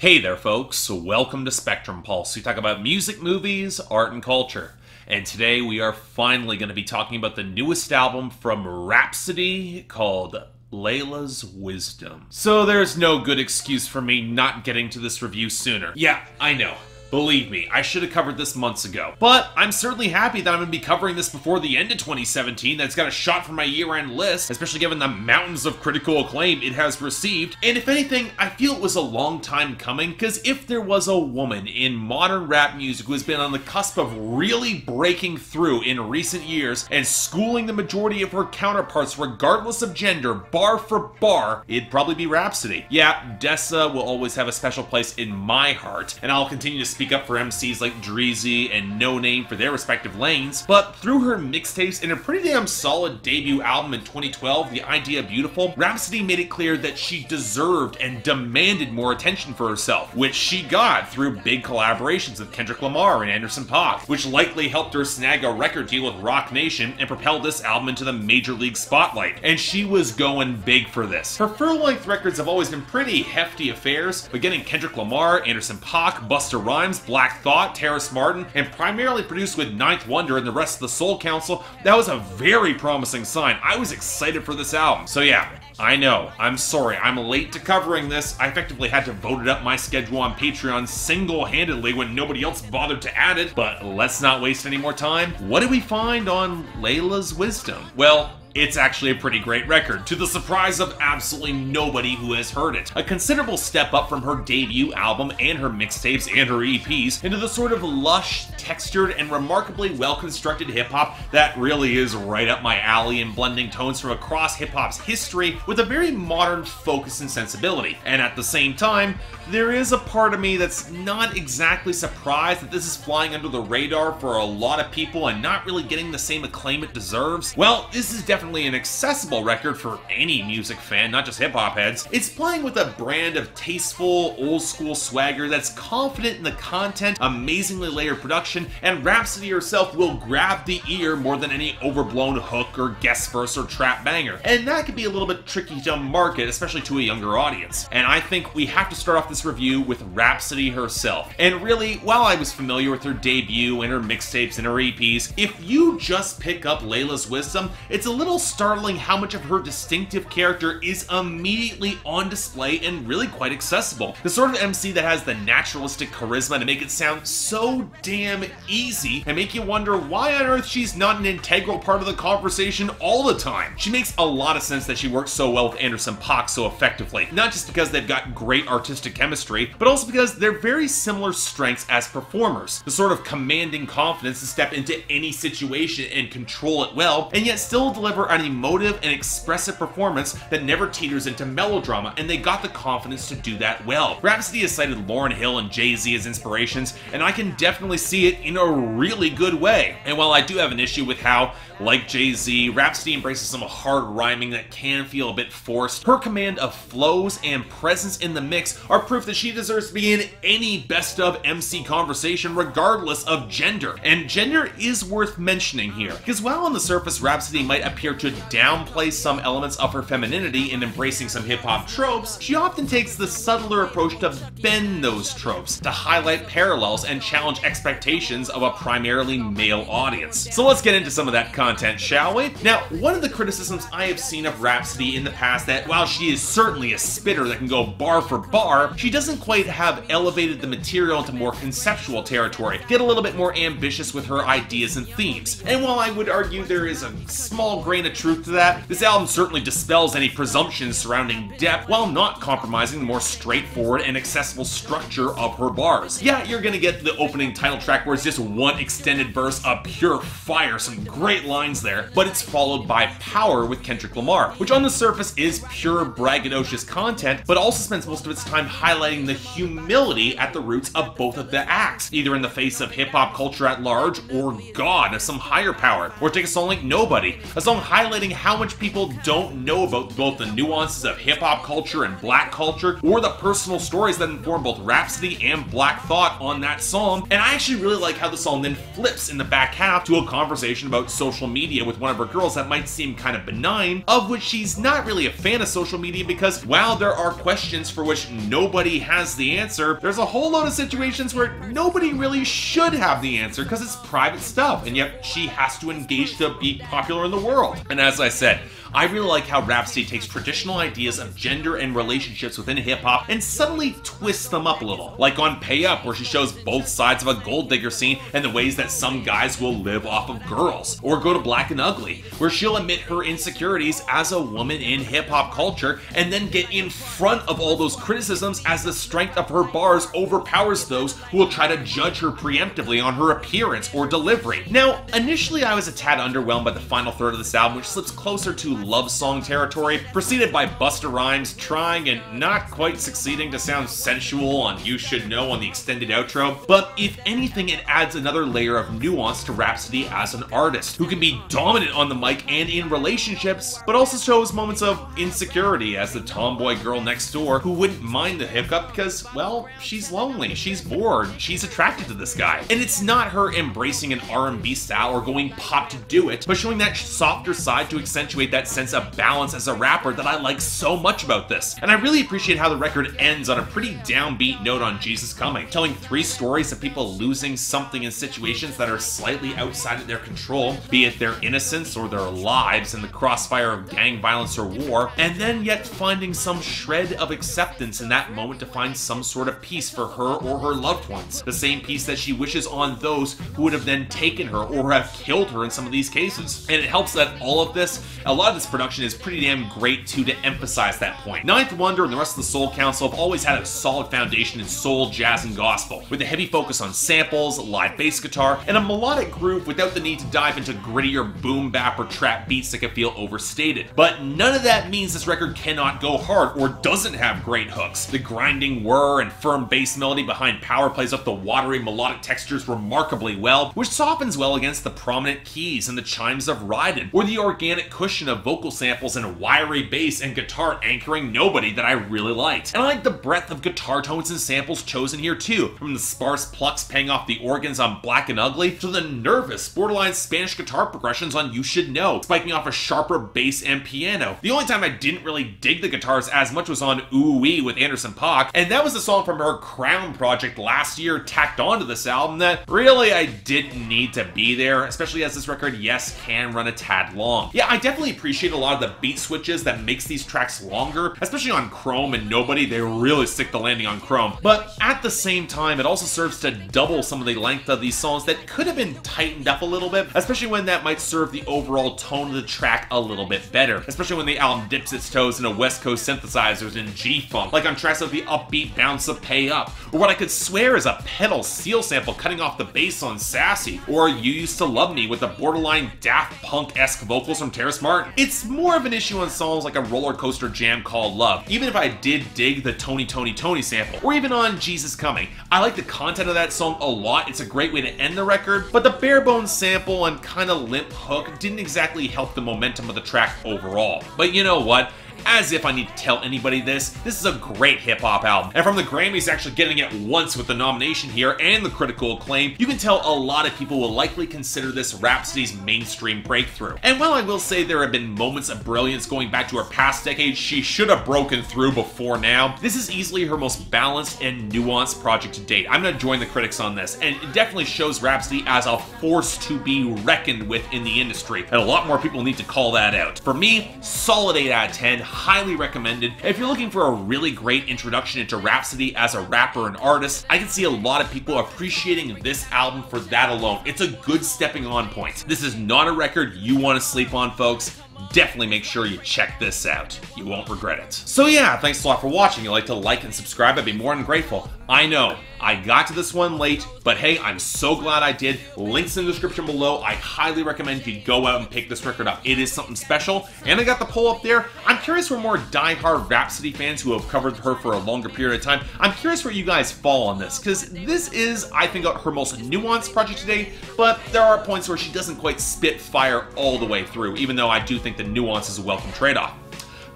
Hey there folks, welcome to Spectrum Pulse. We talk about music, movies, art, and culture. And today we are finally going to be talking about the newest album from Rapsody called Laila's Wisdom. So there's no good excuse for me not getting to this review sooner. Yeah, I know. Believe me, I should have covered this months ago. But I'm certainly happy that I'm going to be covering this before the end of 2017. That's got a shot for my year-end list, especially given the mountains of critical acclaim it has received. And if anything, I feel it was a long time coming, because if there was a woman in modern rap music who has been on the cusp of really breaking through in recent years and schooling the majority of her counterparts regardless of gender, bar for bar, it'd probably be Rapsody. Yeah, Dessa will always have a special place in my heart, and I'll continue to speak up for MCs like Dreezy and No Name for their respective lanes, but through her mixtapes and a pretty damn solid debut album in 2012, The Idea Beautiful, Rapsody made it clear that she deserved and demanded more attention for herself, which she got through big collaborations with Kendrick Lamar and Anderson .Paak, which likely helped her snag a record deal with Roc Nation and propelled this album into the major league spotlight. And she was going big for this. Her full-length records have always been pretty hefty affairs, but getting Kendrick Lamar, Anderson .Paak, Busta Rhymes, Black Thought, Terrace Martin, and primarily produced with Ninth Wonder and the rest of the Soul Council, that was a very promising sign. I was excited for this album. So yeah, I know, I'm sorry, I'm late to covering this. I effectively had to vote it up my schedule on Patreon single-handedly when nobody else bothered to add it, but let's not waste any more time. What did we find on Laila's Wisdom? Well, it's actually a pretty great record, to the surprise of absolutely nobody who has heard it. A considerable step up from her debut album and her mixtapes and her EPs into the sort of lush, textured, and remarkably well-constructed hip-hop that really is right up my alley in blending tones from across hip-hop's history with a very modern focus and sensibility. And at the same time, there is a part of me that's not exactly surprised that this is flying under the radar for a lot of people and not really getting the same acclaim it deserves. Well, this is definitely an accessible record for any music fan, not just hip-hop heads. It's playing with a brand of tasteful, old-school swagger that's confident in the content, amazingly layered production, and Rapsody herself will grab the ear more than any overblown hook or guest verse or trap banger. And that can be a little bit tricky to market, especially to a younger audience. And I think we have to start off this review with Rapsody herself. And really, while I was familiar with her debut and her mixtapes and her EPs, if you just pick up Laila's Wisdom, it's a little startling how much of her distinctive character is immediately on display and really quite accessible. The sort of MC that has the naturalistic charisma to make it sound so damn easy and make you wonder why on earth she's not an integral part of the conversation all the time. She makes a lot of sense that she works so well with Anderson .Paak so effectively, not just because they've got great artistic chemistry, but also because they're very similar strengths as performers. The sort of commanding confidence to step into any situation and control it well, and yet still deliver an emotive and expressive performance that never teeters into melodrama, and they got the confidence to do that well. Rapsody has cited Lauryn Hill and Jay-Z as inspirations, and I can definitely see it in a really good way. And while I do have an issue with how, like Jay-Z, Rapsody embraces some hard rhyming that can feel a bit forced, her command of flows and presence in the mix are proof that she deserves to be in any best of MC conversation regardless of gender. And gender is worth mentioning here, because while on the surface Rapsody might appear to downplay some elements of her femininity in embracing some hip-hop tropes, she often takes the subtler approach to bend those tropes, to highlight parallels and challenge expectations of a primarily male audience. So let's get into some of that content, shall we? Now, one of the criticisms I have seen of Rapsody in the past that while she is certainly a spitter that can go bar for bar, she doesn't quite have elevated the material into more conceptual territory, get a little bit more ambitious with her ideas and themes. And while I would argue there is a small grain of truth to that, this album certainly dispels any presumptions surrounding depth while not compromising the more straightforward and accessible structure of her bars. Yeah, you're gonna get the opening title track where it's just one extended verse of pure fire, some great lines there, but it's followed by Power with Kendrick Lamar, which on the surface is pure braggadocious content, but also spends most of its time highlighting the humility at the roots of both of the acts, either in the face of hip-hop culture at large or God as some higher power. Or take a song like Nobody, a song highlighting how much people don't know about both the nuances of hip-hop culture and black culture, or the personal stories that inform both Rapsody and Black Thought on that song. And I actually really like how the song then flips in the back half to a conversation about social media with one of her girls that might seem kind of benign, of which she's not really a fan of social media because while there are questions for which nobody has the answer, there's a whole lot of situations where nobody really should have the answer because it's private stuff, and yet she has to engage to be popular in the world. And as I said, I really like how Rapsody takes traditional ideas of gender and relationships within hip-hop and suddenly twists them up a little. Like on Pay Up, where she shows both sides of a gold digger scene and the ways that some guys will live off of girls. Or go to Black and Ugly, where she'll admit her insecurities as a woman in hip-hop culture and then get in front of all those criticisms as the strength of her bars overpowers those who will try to judge her preemptively on her appearance or delivery. Now, initially I was a tad underwhelmed by the final third of this album, which slips closer to love song territory, preceded by Busta Rhymes trying and not quite succeeding to sound sensual on You Should Know on the extended outro. But if anything, it adds another layer of nuance to Rapsody as an artist, who can be dominant on the mic and in relationships, but also shows moments of insecurity as the tomboy girl next door who wouldn't mind the hiccup because, well, she's lonely, she's bored, she's attracted to this guy. And it's not her embracing an R&B style or going pop to do it, but showing that softer side to accentuate that sense of balance as a rapper that I like so much about this. And I really appreciate how the record ends on a pretty downbeat note on Jesus Coming, telling 3 stories of people losing something in situations that are slightly outside of their control, be it their innocence or their lives in the crossfire of gang violence or war, and then yet finding some shred of acceptance in that moment to find some sort of peace for her or her loved ones. The same peace that she wishes on those who would have then taken her or have killed her in some of these cases. And it helps that all of this, a lot of this production is pretty damn great too to emphasize that point. Ninth Wonder and the rest of the Soul Council have always had a solid foundation in soul, jazz, and gospel, with a heavy focus on samples, live bass guitar, and a melodic groove without the need to dive into grittier boom bap or trap beats that can feel overstated. But none of that means this record cannot go hard or doesn't have great hooks. The grinding whir and firm bass melody behind Power plays up the watery melodic textures remarkably well, which softens well against the prominent keys and the chimes of Ridin', or the organic cushion of vocal samples and wiry bass and guitar anchoring Nobody that I really liked. And I like the breadth of guitar tones and samples chosen here too, from the sparse plucks paying off the organs on Black and Ugly to the nervous, borderline Spanish guitar progressions on You Should Know, spiking off a sharper bass and piano. The only time I didn't really dig the guitars as much was on Ooh Wee with Anderson .Paak, and that was the song from her Crown project last year tacked onto this album that really I didn't need to be there, especially as this record, yes, can run a tad long. Yeah, I definitely appreciate a lot of the beat switches that makes these tracks longer, especially on Chrome and Nobody. They really stick the landing on Chrome. But at the same time, it also serves to double some of the length of these songs that could have been tightened up a little bit, especially when that might serve the overall tone of the track a little bit better, especially when the album dips its toes into West Coast synthesizers and G-Funk, like on tracks of the upbeat bounce of Pay Up, or what I could swear is a pedal seal sample cutting off the bass on Sassy, or You Used to Love Me with the borderline Daft Punk-esque vocals from Terrace Martin. It's more of an issue on songs like a Rollercoaster jam called Love, even if I did dig the Tony Tony Tony sample, or even on Jesus Coming. I like the content of that song a lot, it's a great way to end the record, but the bare bones sample and kinda limp hook didn't exactly help the momentum of the track overall. But you know what? As if I need to tell anybody this is a great hip-hop album. And from the Grammys actually getting it once with the nomination here and the critical acclaim, you can tell a lot of people will likely consider this Rapsody's mainstream breakthrough. And while I will say there have been moments of brilliance going back to her past decade she should have broken through before now, this is easily her most balanced and nuanced project to date. I'm gonna join the critics on this, and it definitely shows Rapsody as a force to be reckoned with in the industry, and a lot more people need to call that out. For me, solid 8 out of 10, highly recommended. If you're looking for a really great introduction into Rapsody as a rapper and artist, I can see a lot of people appreciating this album for that alone. It's a good stepping on point. This is not a record you want to sleep on, folks. Definitely make sure you check this out. You won't regret it. So yeah, thanks a lot for watching. If you'd like to like and subscribe, I'd be more than grateful. I know, I got to this one late, but hey, I'm so glad I did. Links in the description below. I highly recommend you go out and pick this record up. It is something special. And I got the poll up there. I'm curious where more diehard Rapsody fans who have covered her for a longer period of time, I'm curious where you guys fall on this, because this is, I think, her most nuanced project today, but there are points where she doesn't quite spit fire all the way through, even though I do think the nuance is a welcome trade-off.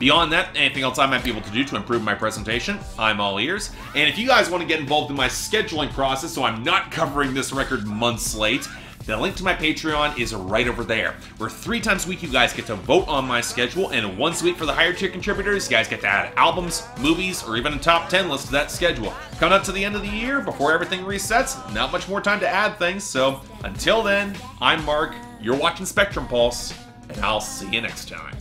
Beyond that, anything else I might be able to do to improve my presentation, I'm all ears. And if you guys want to get involved in my scheduling process so I'm not covering this record months late, The link to my Patreon is right over there, where 3 times a week you guys get to vote on my schedule, and once a week for the higher tier contributors, you guys get to add albums, movies, or even a top 10 list to that schedule. Coming up to the end of the year, before everything resets, not much more time to add things, so until then, I'm Mark, you're watching Spectrum Pulse, and I'll see you next time.